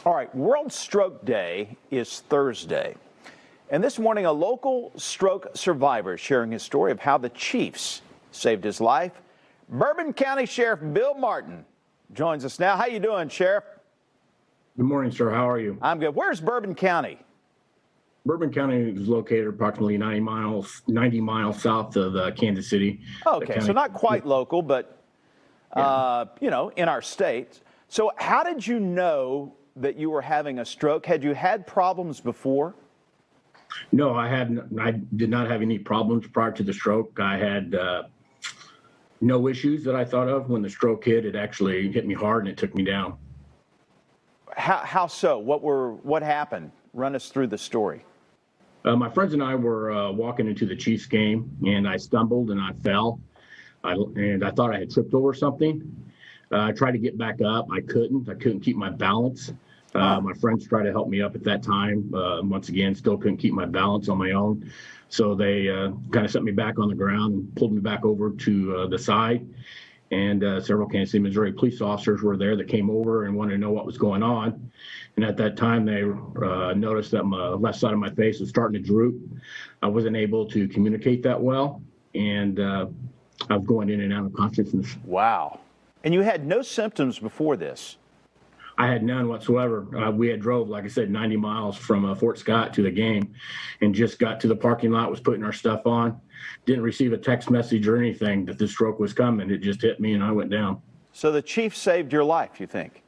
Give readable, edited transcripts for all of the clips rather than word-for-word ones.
All right, World Stroke Day is Thursday. And this morning, a local stroke survivor is sharing his story of how the Chiefs saved his life. Bourbon County Sheriff Bill Martin joins us now. How you doing, Sheriff? Good morning, sir. How are you? I'm good. Where's Bourbon County? Bourbon County is located approximately 90 miles south of Kansas City. Okay, so not quite local, but, in our state. So how did you know that you were having a stroke? Had you had problems before? No, I did not have any problems prior to the stroke. I had no issues that I thought of. When the stroke hit, it actually hit me hard and it took me down. How so? What happened? Run us through the story. My friends and I were walking into the Chiefs game, and I stumbled and I fell. And I thought I had tripped over something. I tried to get back up. I couldn't keep my balance. My friends tried to help me up at that time. Once again, still couldn't keep my balance on my own. So they kind of set me back on the ground and pulled me back over to the side. And several Kansas City, Missouri police officers were there that came over and wanted to know what was going on. And at that time, they noticed that my left side of my face was starting to droop. I wasn't able to communicate that well, and I was going in and out of consciousness. Wow. And you had no symptoms before this? I had none whatsoever. We had drove, like I said, 90 miles from Fort Scott to the game, and just got to the parking lot, was putting our stuff on. Didn't receive a text message or anything that the stroke was coming. It just hit me and I went down. So the Chiefs saved your life, you think?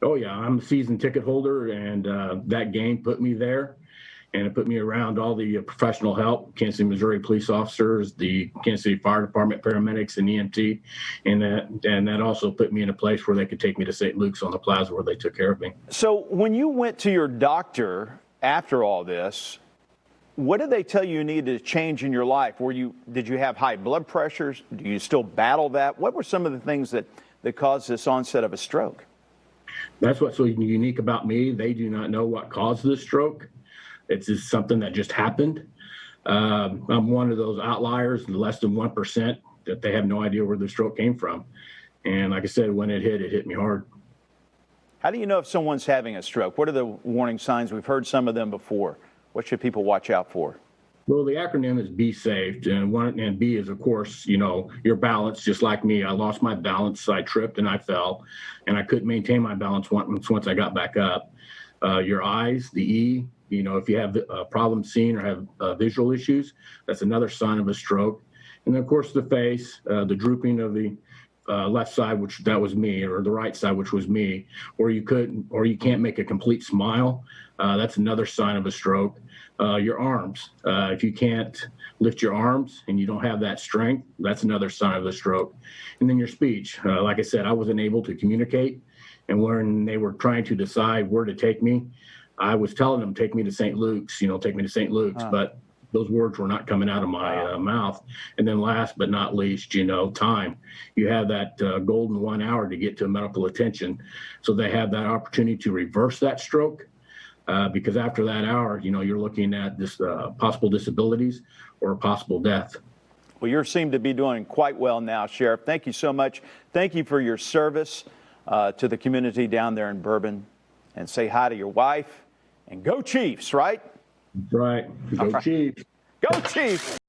Oh, yeah. I'm a season ticket holder, and that game put me there. And it put me around all the professional help, Kansas City, Missouri police officers, the Kansas City Fire Department, paramedics, and EMT. And that also put me in a place where they could take me to St. Luke's on the plaza where they took care of me. So when you went to your doctor after all this, what did they tell you needed to change in your life? Did you have high blood pressures? Do you still battle that? What were some of the things that caused this onset of a stroke? That's what's so unique about me. They do not know what caused this stroke. It's just something that just happened. I'm one of those outliers, less than 1%, that they have no idea where the stroke came from. And like I said, when it hit me hard. How do you know if someone's having a stroke? What are the warning signs? We've heard some of them before. What should people watch out for? Well, the acronym is Be Saved, and B is, of course, your balance. Just like me, I lost my balance, I tripped and I fell, and I couldn't maintain my balance once I got back up. Your eyes, the E. If you have a problem seeing or have visual issues, that's another sign of a stroke. And then, of course, the face, the drooping of the left side, which that was me, or the right side, which was me, or you can't make a complete smile. That's another sign of a stroke. Your arms, if you can't lift your arms and you don't have that strength, that's another sign of a stroke. And then your speech, like I said, I wasn't able to communicate. And when they were trying to decide where to take me, I was telling them, take me to St. Luke's, take me to St. Luke's, but those words were not coming out of my mouth. And then last but not least, time. You have that golden 1 hour to get to medical attention. So they have that opportunity to reverse that stroke, because after that hour, you're looking at this possible disabilities or possible death. Well, you seem to be doing quite well now, Sheriff. Thank you so much. Thank you for your service to the community down there in Bourbon. And say hi to your wife. And go Chiefs, right? Right. Go Chiefs. Go Chiefs.